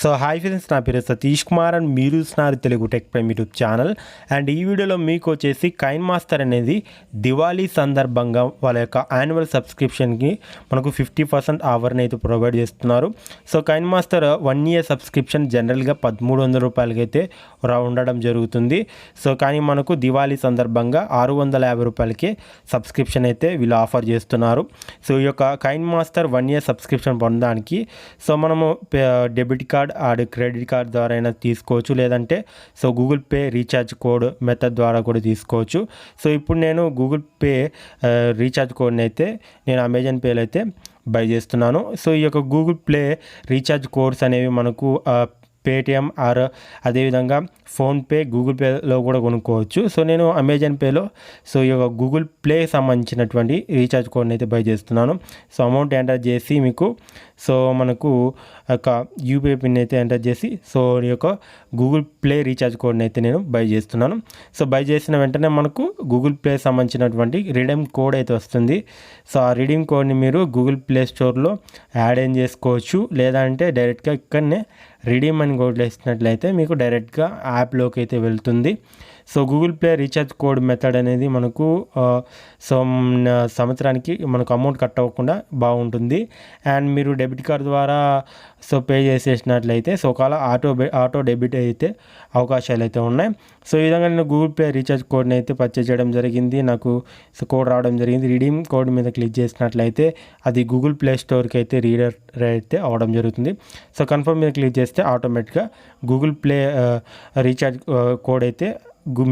So hi friends, నా పేరు Satish Kumar and మీరు చూస్తున్నారు Telugu tech prime YouTube channel. And ఈ వీడియోలో మీకు వచ్చేసి కైన్మాస్టర్ అనేది దివాళీ సందర్భంగా వాళ్ళ యొక్క యాన్యువల్ సబ్స్క్రిప్షన్కి మనకు 50% ఆఫర్ని అయితే ప్రొవైడ్ చేస్తున్నారు. సో కైన్మాస్టర్ 1 year సబ్స్క్రిప్షన్ జనరల్గా 1300 రూపాయలకి అయితే ఉండడం జరుగుతుంది. సో కానీ మనకు దివాళీ సందర్భంగా 650 రూపాయలకి సబ్స్క్రిప్షన్ అయితే వీళ్ళు ఆఫర్ చేస్తున్నారు. సో ఈ యొక్క కైన్మాస్టర్ 1 year సబ్స్క్రిప్షన్ పొందడానికి సో మనము డెబిట్ కార్డ్ క్రెడిట్ కార్డ్ ద్వారా అయినా తీసుకోవచ్చు, లేదంటే so Google pay recharge code method ద్వారా కూడా తీసుకోవచ్చు. సో ఇప్పుడు నేను గూగుల్ పే రీఛార్జ్ కోడ్ని అయితే నేను అమెజాన్ పేలో అయితే బై చేస్తున్నాను. సో ఈ యొక్క గూగుల్ ప్లే రీఛార్జ్ కోడ్స్ అనేవి మనకు పేటిఎం ఆర్ అదేవిధంగా ఫోన్పే గూగుల్ పేలో కూడా కొనుక్కోవచ్చు. సో నేను అమెజాన్ పేలో సో ఈ యొక్క గూగుల్ ప్లే సంబంధించినటువంటి రీఛార్జ్ కోడ్ని అయితే బై చేస్తున్నాను. సో అమౌంట్ ఎంటర్ చేసి మీకు సో మనకు ఒక యూపీఐ పిన్ అయితే ఎంటర్ చేసి సో ఈ యొక్క గూగుల్ ప్లే రీఛార్జ్ కోడ్ని అయితే నేను బై చేస్తున్నాను. సో బై చేసిన వెంటనే మనకు గూగుల్ ప్లే సంబంధించినటువంటి రిడీమ్ కోడ్ అయితే వస్తుంది. సో ఆ రిడీమ్ కోడ్ని మీరు గూగుల్ ప్లే స్టోర్లో యాడ్ ఇన్ చేసుకోవచ్చు, లేదంటే డైరెక్ట్గా ఇక్కడనే రిడీమ్ అని కొట్టేసినట్లయితే మీకు డైరెక్ట్గా యాప్లోకి అయితే వెళ్తుంది. So Google play recharge code method అనేది మనకు సో సంవత్సరానికి మనకు అమౌంట్ కట్ అవ్వకుండా బాగుంటుంది. అండ్ మీరు డెబిట్ కార్డ్ ద్వారా సో పే చేసేసినట్లయితే సోకాల ఆటో డెబిట్ అయితే అవకాశాలు అయితే ఉన్నాయి. సో ఈ విధంగా నేను గూగుల్ ప్లే రీఛార్జ్ కోడ్ని అయితే పర్చేజ్ చేయడం జరిగింది. నాకు సో కోడ్ రావడం జరిగింది. రిడీమ్ కోడ్ మీద క్లిక్ చేసినట్లయితే అది గూగుల్ ప్లే స్టోర్కి అయితే రీడర్ అయితే అవ్వడం జరుగుతుంది. సో కన్ఫర్మ్ మీద క్లిక్ చేస్తే ఆటోమేటిక్గా గూగుల్ ప్లే రీఛార్జ్ కోడ్ అయితే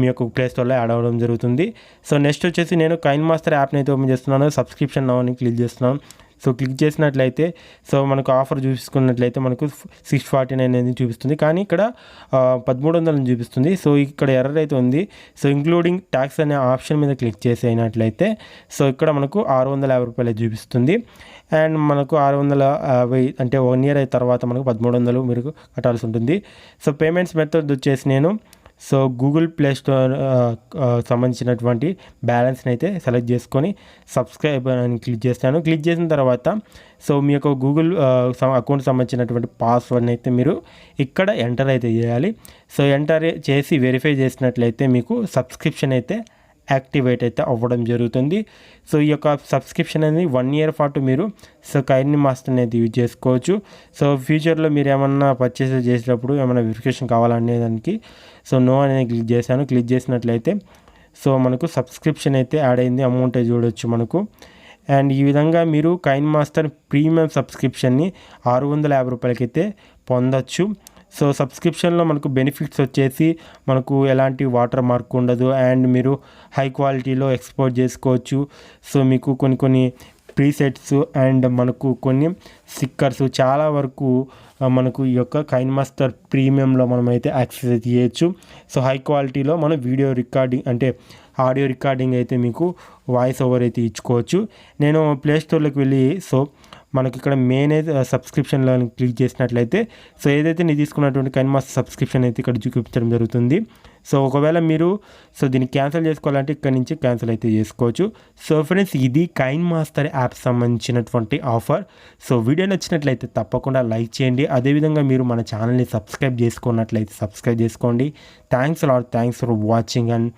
మీ యొక్క ప్లే స్టోర్లో యాడ్ అవ్వడం జరుగుతుంది. సో నెక్స్ట్ వచ్చేసి నేను కైన్మాస్టర్ యాప్ని అయితే ఓపెన్ చేస్తున్నాను. సబ్స్క్రిప్షన్ నౌ అని క్లిక్ చేస్తున్నాను. సో క్లిక్ చేసినట్లయితే సో మనకు ఆఫర్ చూపించుకున్నట్లయితే మనకు 649 అనేది చూపిస్తుంది, కానీ ఇక్కడ 1300 చూపిస్తుంది. సో ఇక్కడ ఎర్రర్ అయితే ఉంది. సో ఇంక్లూడింగ్ ట్యాక్స్ అనే ఆప్షన్ మీద క్లిక్ చేసినట్లయితే సో ఇక్కడ మనకు 650 రూపాయలు చూపిస్తుంది. అండ్ మనకు 650 అంటే 1 year అయిన తర్వాత మనకు 1300 మీరు కట్టాల్సి ఉంటుంది. సో పేమెంట్స్ మెథడ్ వచ్చేసి నేను సో గూగుల్ ప్లే స్టోర్ సంబంధించినటువంటి బ్యాలెన్స్ని అయితే సెలెక్ట్ చేసుకొని సబ్స్క్రైబ్ అని క్లిక్ చేస్తాను. క్లిక్ చేసిన తర్వాత సో మీ యొక్క గూగుల్ అకౌంట్ సంబంధించినటువంటి పాస్వర్డ్ని అయితే మీరు ఇక్కడ ఎంటర్ అయితే చేయాలి. సో ఎంటర్ చేసి వెరిఫై చేసినట్లయితే మీకు సబ్స్క్రిప్షన్ అయితే యాక్టివేట్ అయితే అవ్వడం జరుగుతుంది. సో ఈ యొక్క సబ్స్క్రిప్షన్ అనేది 1 year పాటు మీరు సో కైన్మాస్టర్ అనేది యూజ్ చేసుకోవచ్చు. సో ఫ్యూచర్లో మీరు ఏమన్నా పర్చేస్ చేసేటప్పుడు ఏమైనా వెరిఫికేషన్ కావాలనే దానికి సో నో అనేది క్లిక్ చేశాను. క్లిక్ చేసినట్లయితే సో మనకు సబ్స్క్రిప్షన్ అయితే యాడ్ అయింది, అమౌంట్ చూడవచ్చు మనకు. అండ్ ఈ విధంగా మీరు కైన్మాస్టర్ ప్రీమియం సబ్స్క్రిప్షన్ని 650 రూపాయలకి అయితే పొందొచ్చు. సో సబ్స్క్రిప్షన్లో మనకు బెనిఫిట్స్ వచ్చేసి మనకు ఎలాంటి వాటర్ మార్క్ ఉండదు, అండ్ మీరు హై క్వాలిటీలో ఎక్స్పోర్ట్ చేసుకోవచ్చు. సో మీకు కొన్ని ప్రీసెట్స్ అండ్ మనకు కొన్ని స్టిక్కర్స్ చాలా వరకు మనకు ఈ యొక్క కైన్మాస్టర్ ప్రీమియంలో మనమైతే యాక్సెస్ చేయొచ్చు. సో హై క్వాలిటీలో మనం వీడియో రికార్డింగ్ అంటే ఆడియో రికార్డింగ్ అయితే మీకు వాయిస్ ఓవర్ అయితే ఇచ్చుకోవచ్చు. నేను ప్లే స్టోర్లోకి వెళ్ళి సో మనకి ఇక్కడ మెయిన్ అయితే సబ్స్క్రిప్షన్లో క్లిక్ చేసినట్లయితే సో ఏదైతే నేను తీసుకున్నటువంటి కైన్మాస్టర్ సబ్స్క్రిప్షన్ అయితే ఇక్కడ చూపించడం జరుగుతుంది. సో ఒకవేళ మీరు సో దీన్ని క్యాన్సిల్ చేసుకోవాలంటే ఇక్కడ నుంచి క్యాన్సిల్ అయితే చేసుకోవచ్చు. సో ఫ్రెండ్స్, ఇది కైన్మాస్టర్ యాప్ సంబంధించినటువంటి ఆఫర్. సో వీడియో నచ్చినట్లయితే తప్పకుండా లైక్ చేయండి. అదేవిధంగా మీరు మన ఛానల్ని సబ్స్క్రైబ్ చేసుకున్నట్లయితే సబ్స్క్రైబ్ చేసుకోండి. Thanks for watching and